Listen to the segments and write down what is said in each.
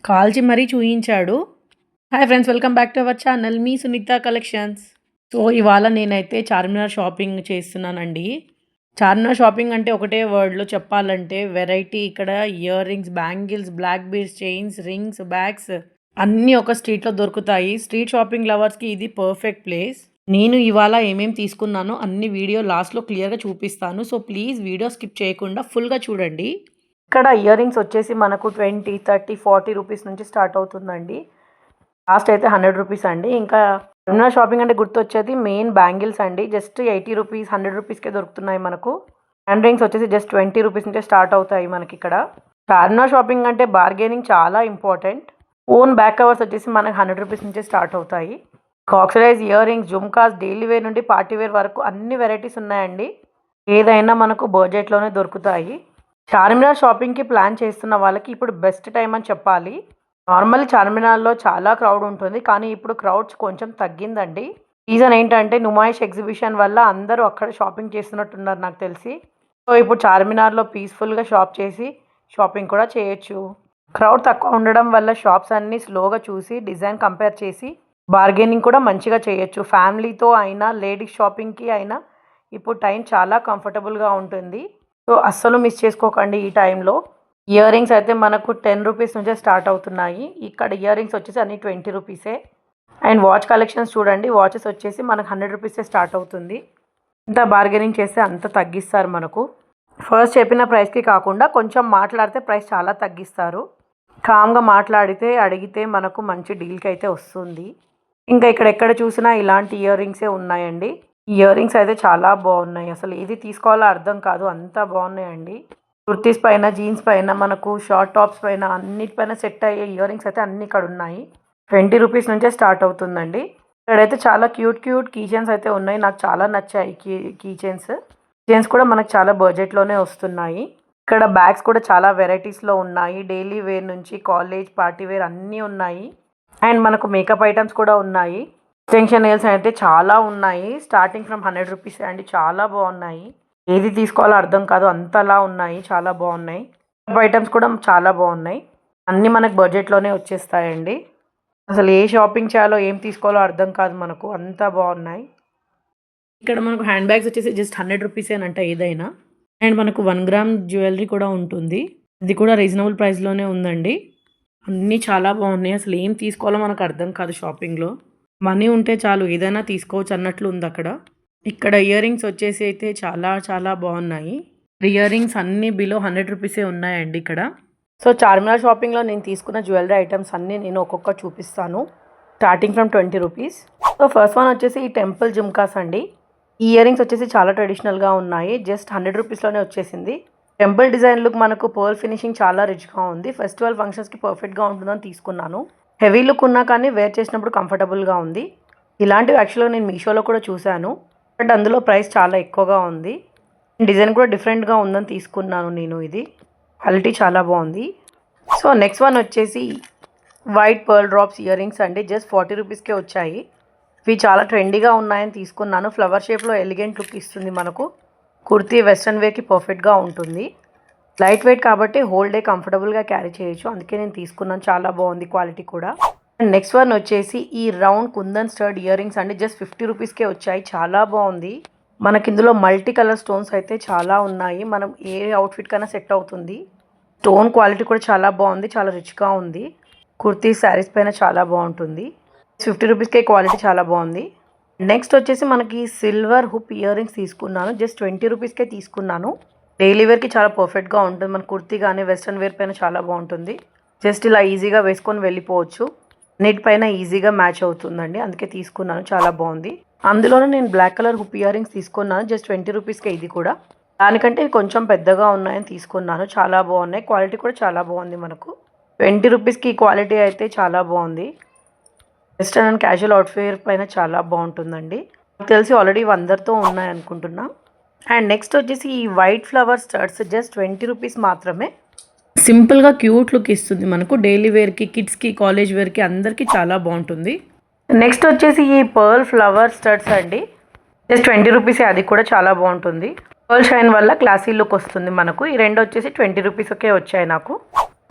కాల్చి మరీ చూయించాడు. Hi friends, welcome back to our channel మీ సునీత కలెక్షన్స్. సో ఇవాళ నేనైతే చార్మినార్ షాపింగ్ చేస్తున్నానండి. చార్మినార్ షాపింగ్ అంటే ఒకటే వర్డ్లో చెప్పాలంటే వెరైటీ. ఇక్కడ ear rings, bangles, black beads, chains, rings, bags అన్నీ ఒక స్ట్రీట్లో దొరుకుతాయి. స్ట్రీట్ షాపింగ్ లవర్స్కి ఇది పర్ఫెక్ట్ ప్లేస్. నేను ఇవాళ ఏమేమి తీసుకున్నానో అన్ని వీడియో లాస్ట్లో క్లియర్గా చూపిస్తాను. సో ప్లీజ్ వీడియో స్కిప్ చేయకుండా ఫుల్గా చూడండి. ఇక్కడ ఇయర్ రింగ్స్ వచ్చేసి మనకు 20, 30, 40 రూపీస్ నుంచి స్టార్ట్ అవుతుందండి. లాస్ట్ అయితే 100 రూపీస్ అండి. ఇంకా చార్మినార్ షాపింగ్ అంటే గుర్తొచ్చేది మెయిన్ బ్యాంగిల్స్ అండి. జస్ట్ 80 రూపీస్, 100 రూపీస్కే దొరుకుతున్నాయి మనకు. హ్యాండ్ రింగ్స్ వచ్చేసి జస్ట్ 20 రూపీస్ నుంచే స్టార్ట్ అవుతాయి మనకి ఇక్కడ. చార్మినార్ షాపింగ్ అంటే బార్గెనింగ్ చాలా ఇంపార్టెంట్. ఓన్ బ్యాక్ కవర్స్ వచ్చేసి మనకు 100 రూపీస్ నుంచే స్టార్ట్ అవుతాయి. Oxidise ear rings, jhumkas, daily wear నుండి పార్టీ వేర్ వరకు అన్ని వెరైటీస్ ఉన్నాయండి. ఏదైనా మనకు బడ్జెట్లోనే దొరుకుతాయి. చార్మినార్ షాపింగ్కి ప్లాన్ చేస్తున్న వాళ్ళకి ఇప్పుడు బెస్ట్ టైం అని చెప్పాలి. నార్మల్ చార్మినార్లో చాలా క్రౌడ్ ఉంటుంది, కానీ ఇప్పుడు క్రౌడ్స్ కొంచెం తగ్గిందండి. రీజన్ ఏంటంటే నుమాయిష్ ఎగ్జిబిషన్ వల్ల అందరూ అక్కడ షాపింగ్ చేస్తున్నట్టున్నారు నాకు తెలిసి. సో ఇప్పుడు చార్మినార్లో పీస్ఫుల్గా షాప్ చేసి షాపింగ్ కూడా చేయొచ్చు. క్రౌడ్ తక్కువ ఉండడం వల్ల షాప్స్ అన్నీ స్లోగా చూసి డిజైన్ కంపేర్ చేసి బార్గెనింగ్ కూడా మంచిగా చేయొచ్చు. ఫ్యామిలీతో అయినా లేడీస్ షాపింగ్కి అయినా ఇప్పుడు టైం చాలా కంఫర్టబుల్గా ఉంటుంది. సో అస్సలు మిస్ చేసుకోకండి ఈ టైంలో. ఇయర్ రింగ్స్ అయితే మనకు 10 రూపీస్ నుంచే స్టార్ట్ అవుతున్నాయి. ఇక్కడ ఇయర్ రింగ్స్ వచ్చేసి అన్ని 20 రూపీసే. అండ్ వాచ్ కలెక్షన్స్ చూడండి, వాచెస్ వచ్చేసి మనకు 100 రూపీసే స్టార్ట్ అవుతుంది. ఇంత బార్గెనింగ్ చేస్తే అంత తగ్గిస్తారు మనకు. ఫస్ట్ చెప్పిన ప్రైస్కి కాకుండా కొంచెం మాట్లాడితే ప్రైస్ చాలా తగ్గిస్తారు. కామ్గా మాట్లాడితే అడిగితే మనకు మంచి డీల్కి అయితే వస్తుంది. ఇంకా ఇక్కడ ఎక్కడ చూసినా ఇలాంటి ఇయర్ రింగ్సే ఉన్నాయండి. ఇయర్ రింగ్స్ అయితే చాలా బాగున్నాయి. అసలు ఏది తీసుకోవాలో అర్థం కాదు, అంత బాగున్నాయండి. కుర్తీస్ పైన, జీన్స్ పైన, మనకు షార్ట్ టాప్స్ పైన అన్నిటిపైన సెట్ అయ్యే ఇయర్ రింగ్స్ అయితే అన్ని ఇక్కడ ఉన్నాయి. 20 రూపీస్ నుంచే స్టార్ట్ అవుతుందండి. ఇక్కడైతే చాలా క్యూట్ కీ చైన్స్ అయితే ఉన్నాయి. నాకు చాలా నచ్చాయి కీ చైన్స్ కూడా మనకు చాలా బడ్జెట్లోనే వస్తున్నాయి. ఇక్కడ బ్యాగ్స్ కూడా చాలా వెరైటీస్లో ఉన్నాయి. డైలీ వేర్ నుంచి కాలేజ్, పార్టీ వేర్ అన్నీ ఉన్నాయి. అండ్ మనకు మేకప్ ఐటమ్స్ కూడా ఉన్నాయి. ఎక్స్టెన్షన్ నెయిల్స్ అయితే చాలా ఉన్నాయి. స్టార్టింగ్ ఫ్రమ్ 100 రూపీస్ అండి. చాలా బాగున్నాయి. ఏది తీసుకోవాలో అర్థం కాదు, అంతలా ఉన్నాయి. చాలా బాగున్నాయి. మేకప్ ఐటమ్స్ కూడా చాలా బాగున్నాయి. అన్నీ మనకు బడ్జెట్లోనే వచ్చేస్తాయండి. అసలు ఏ షాపింగ్ చేయాలో, ఏం తీసుకోవాలో అర్థం కాదు మనకు, అంతా బాగున్నాయి. ఇక్కడ మనకు హ్యాండ్ బ్యాగ్స్ వచ్చేసి జస్ట్ 100 రూపీసేనంట ఏదైనా. అండ్ మనకు 1 గ్రామ్ జ్యువెలరీ కూడా ఉంటుంది. ఇది కూడా రీజనబుల్ ప్రైస్లోనే ఉందండి. అన్నీ చాలా బాగున్నాయి. అసలు ఏం తీసుకోవాలో మనకు అర్థం కాదు షాపింగ్లో. మనీ ఉంటే చాలు ఏదైనా తీసుకోవచ్చు అన్నట్లు ఉంది అక్కడ. ఇక్కడ ఇయర్ రింగ్స్ వచ్చేసి అయితే చాలా చాలా బాగున్నాయి. ఇయర్ రింగ్స్ అన్నీ బిలో 100 రూపీసే ఉన్నాయండి ఇక్కడ. సో చార్మినార్ షాపింగ్లో నేను తీసుకున్న జ్యువెలరీ ఐటమ్స్ అన్నీ నేను ఒక్కొక్కటి చూపిస్తాను. Starting from 20 rupees. So first one వచ్చేసి ఈ టెంపుల్ జుమ్కాస్ అండి. ఈ ఇయర్ రింగ్స్ వచ్చేసి చాలా ట్రెడిషనల్గా ఉన్నాయి. జస్ట్ 100 రూపీస్లోనే వచ్చేసింది. టెంపుల్ డిజైన్ లుక్ మనకు పర్ల్ ఫినిషింగ్ చాలా రిచ్గా ఉంది. ఫెస్టివల్ ఫంక్షన్స్కి పర్ఫెక్ట్గా ఉంటుందని తీసుకున్నాను. హెవీ లుక్ ఉన్నా కానీ వేర్ చేసినప్పుడు కంఫర్టబుల్గా ఉంది. ఇలాంటివి యాక్చువల్గా నేను మీషోలో కూడా చూశాను, బట్ అందులో ప్రైస్ చాలా ఎక్కువగా ఉంది. డిజైన్ కూడా డిఫరెంట్గా ఉందని తీసుకున్నాను నేను. ఇది క్వాలిటీ చాలా బాగుంది. సో నెక్స్ట్ వన్ వచ్చేసి white pearl drops year rings అండి. జస్ట్ 40 రూపీస్కే వచ్చాయి. ఇవి చాలా ట్రెండీగా ఉన్నాయని తీసుకున్నాను. ఫ్లవర్ షేప్లో ఎలిగెంట్ లుక్ ఇస్తుంది మనకు. కుర్తీ వెస్ట్రన్ వేర్కి పర్ఫెక్ట్గా ఉంటుంది. లైట్ వెయిట్ కాబట్టి హోల్ డే కంఫర్టబుల్గా క్యారీ చేయొచ్చు, అందుకే నేను తీసుకున్నాను. చాలా బాగుంది క్వాలిటీ కూడా. అండ్ నెక్స్ట్ వన్ వచ్చేసి ఈ round kundan stud year rings అండి. జస్ట్ 50 రూపీస్కే వచ్చాయి. చాలా బాగుంది. మనకి ఇందులో మల్టీ కలర్ స్టోన్స్ అయితే చాలా ఉన్నాయి. మనం ఏ అవుట్ఫిట్ కైనా సెట్ అవుతుంది. స్టోన్ క్వాలిటీ కూడా చాలా బాగుంది, చాలా రిచ్గా ఉంది. కుర్తీ శారీస్ పైన చాలా బాగుంటుంది. 50 రూపీస్కే క్వాలిటీ చాలా బాగుంది. నెక్స్ట్ వచ్చేసి మనకి సిల్వర్ హుప్ ఇయర్ రింగ్స్ తీసుకున్నాను. జస్ట్ 20 రూపీస్కే తీసుకున్నాను. డైలీ వేర్కి చాలా పర్ఫెక్ట్గా ఉంటుంది. మన కుర్తీ కానీ వెస్ట్రన్ వేర్ పైన చాలా బాగుంటుంది. జస్ట్ ఇలా ఈజీగా వేసుకొని వెళ్ళిపోవచ్చు. నెట్ పైన ఈజీగా మ్యాచ్ అవుతుందండి, అందుకే తీసుకున్నాను. చాలా బాగుంది. అందులోనే నేను black colour hoop ear rings తీసుకున్నాను. జస్ట్ 20 రూపీస్కే ఇది కూడా. దానికంటే కొంచెం పెద్దగా ఉన్నాయని తీసుకున్నాను. చాలా బాగున్నాయి. క్వాలిటీ కూడా చాలా బాగుంది. మనకు 20 రూపీస్కి క్వాలిటీ అయితే చాలా బాగుంది. వెస్ట్రన్ అండ్ క్యాజువల్ అవుట్ఫిట్ పైన చాలా బాగుంటుందండి. నాకు తెలిసి ఆల్రెడీ అందరితో ఉన్నాయి అనుకుంటున్నా. అండ్ నెక్స్ట్ వచ్చేసి ఈ white flower studs just 20 rupees మాత్రమే. సింపుల్గా క్యూట్ లుక్ ఇస్తుంది మనకు. డైలీ వేర్కి, కిడ్స్కి, కాలేజ్ వేర్కి అందరికీ చాలా బాగుంటుంది. నెక్స్ట్ వచ్చేసి ఈ పర్ల్ ఫ్లవర్ స్టడ్స్ అండి. జస్ట్ 20 రూపీసే. అది కూడా చాలా బాగుంటుంది. పర్ల్ షైన్ వల్ల క్లాసీ లుక్ వస్తుంది మనకు. ఈ రెండు వచ్చేసి 20 రూపీస్కే వచ్చాయి నాకు.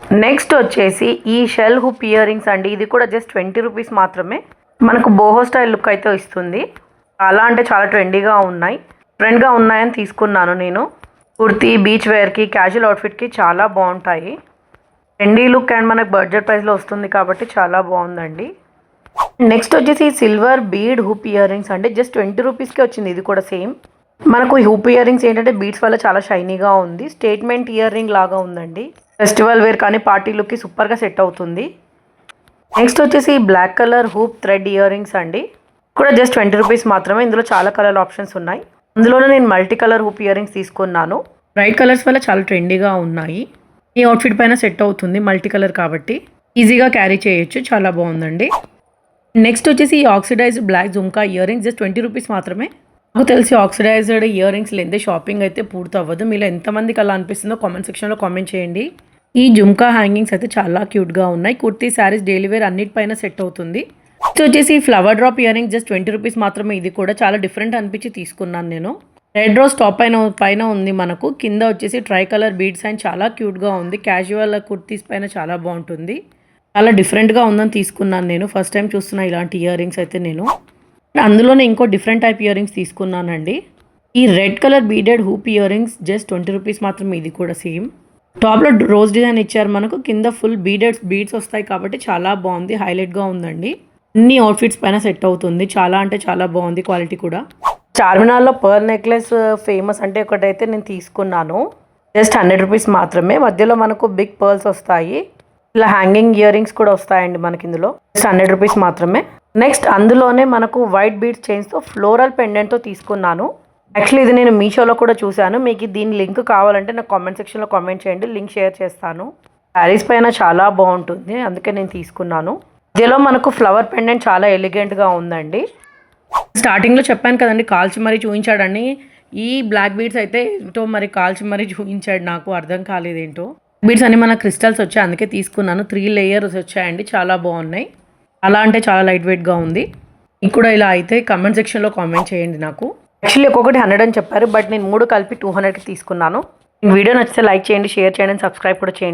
నెక్స్ట్ వచ్చేసి ఈ షెల్ హుప్ ఇయర్ రింగ్స్ అండి. ఇది కూడా జస్ట్ 20 రూపీస్ మాత్రమే. మనకు బోహో స్టైల్ లుక్ అయితే ఇస్తుంది. చాలా అంటే చాలా ట్రెండీగా ఉన్నాయి. ట్రెండ్గా ఉన్నాయని తీసుకున్నాను నేను. కుర్తీ, బీచ్ వేర్కి, క్యాజువల్ అవుట్ఫిట్కి చాలా బాగుంటాయి. ట్రెండీ లుక్ అండ్ మనకు బడ్జెట్ ప్రైస్లో వస్తుంది కాబట్టి చాలా బాగుందండి. నెక్స్ట్ వచ్చేసి silver bead hoop ear rings అండి. జస్ట్ 20 రూపీస్కే వచ్చింది. ఇది కూడా సేమ్. మనకు ఈ హుప్ ఇయర్ రింగ్స్ ఏంటంటే బీడ్స్ వల్ల చాలా షైనీగా ఉంది. స్టేట్మెంట్ ఇయర్ రింగ్ లాగా ఉందండి. ఫెస్టివల్ వేర్ కానీ పార్టీ లుక్కి సూపర్గా సెట్ అవుతుంది. నెక్స్ట్ వచ్చేసి black colour hoop thread ear rings అండి. కూడా జస్ట్ 20 రూపీస్ మాత్రమే. ఇందులో చాలా కలర్ ఆప్షన్స్ ఉన్నాయి. అందులోనే నేను multi colour hoop year rings తీసుకున్నాను. బ్రైట్ కలర్స్ వల్ల చాలా ట్రెండీగా ఉన్నాయి. ఈ అవుట్ఫిట్ పైన సెట్ అవుతుంది. మల్టీ కలర్ కాబట్టి ఈజీగా క్యారీ చేయొచ్చు. చాలా బాగుందండి. నెక్స్ట్ వచ్చేసి ఈ oxidised black jhumka ear rings just 20 rupees మాత్రమే. నాకు తెలిసి ఆక్సిడైజ్డ్ ఇయర్ రింగ్స్ లేదే షాపింగ్ అయితే పూర్తి అవ్వదు. మీలో ఎంతమందికి అలా అనిపిస్తుందో కామెంట్ సెక్షన్లో కామెంట్ చేయండి. ఈ జుమ్కా హ్యాంగింగ్స్ అయితే చాలా క్యూట్గా ఉన్నాయి. కుర్తీ, శారీస్, డైలీ వేర్ అన్నిటిపైన సెట్ అవుతుంది. నెక్స్ట్ వచ్చేసి flower drop ear rings just 20 rupees మాత్రమే. ఇది కూడా చాలా డిఫరెంట్ అనిపించి తీసుకున్నాను నేను. రెడ్ రోజ్ టాప్ పైన ఉంది మనకు. కింద వచ్చేసి ట్రై కలర్ బీడ్స్ అండ్ చాలా క్యూట్గా ఉంది. క్యాజువల్ కుర్తీస్ పైన చాలా బాగుంటుంది. చాలా డిఫరెంట్గా ఉందని తీసుకున్నాను నేను. ఫస్ట్ టైం చూస్తున్నా ఇలాంటి ఇయర్ రింగ్స్ అయితే నేను. అందులోనే ఇంకో డిఫరెంట్ టైప్ ఇయర్ రింగ్స్ తీసుకున్నానండి. ఈ red colour beaded hoop ear rings just 20 rupees మాత్రమే. ఇది కూడా సేమ్. టాప్లో రోజ్ డిజైన్ ఇచ్చారు మనకు. కింద ఫుల్ బీడ్స్ వస్తాయి కాబట్టి చాలా బాగుంది. హైలైట్గా ఉందండి. అన్ని అవుట్ఫిట్స్ పైన సెట్ అవుతుంది. చాలా అంటే చాలా బాగుంది. క్వాలిటీ కూడా. చార్మినార్లో పర్ల్ నెక్లెస్ ఫేమస్ అంటే ఒకటైతే నేను తీసుకున్నాను. జస్ట్ 100 రూపీస్ మాత్రమే. మధ్యలో మనకు బిగ్ పర్ల్స్ వస్తాయి. ఇలా హ్యాంగింగ్ ఇయర్ రింగ్స్ కూడా వస్తాయండి మనకి ఇందులో. జస్ట్ 100 రూపీస్ మాత్రమే. నెక్స్ట్ అందులోనే మనకు వైట్ బీడ్స్ చైన్స్తో ఫ్లోరల్ పెండెంట్తో తీసుకున్నాను. యాక్చువల్లీ ఇది నేను మీషోలో కూడా చూశాను. మీకు దీని లింక్ కావాలంటే నాకు కామెంట్ సెక్షన్లో కామెంట్ చేయండి. లింక్ షేర్ చేస్తాను. శారీస్ పైన చాలా బాగుంటుంది. అందుకే నేను తీసుకున్నాను. మధ్యలో మనకు ఫ్లవర్ పెండెంట్ చాలా ఎలిగెంట్గా ఉందండి. స్టార్టింగ్లో చెప్పాను కదండి కాల్చి మరీ చూపించాడని. ఈ బ్లాక్ బీడ్స్ అయితే ఏంటో మరి కాల్చి మరీ చూపించాడు. నాకు అర్థం కాలేదేంటో. బీడ్స్ అన్ని మన క్రిస్టల్స్ వచ్చాయి. అందుకే తీసుకున్నాను. 3 లేయర్స్ వచ్చాయండి. చాలా బాగున్నాయి. అలా అంటే చాలా లైట్ వెయిట్గా ఉంది. మీకు కూడా ఇలా అయితే కామెంట్ సెక్షన్లో కామెంట్ చేయండి నాకు. యాక్చువల్లీ ఒక్కొక్కటి 100 అని చెప్పారు. బట్ నేను 3 కలిపి 200కి తీసుకున్నాను. వీడియో నచ్చితే లైక్ చేయండి, షేర్ చేయండి, సబ్స్క్రైబ్ కూడా చేయండి.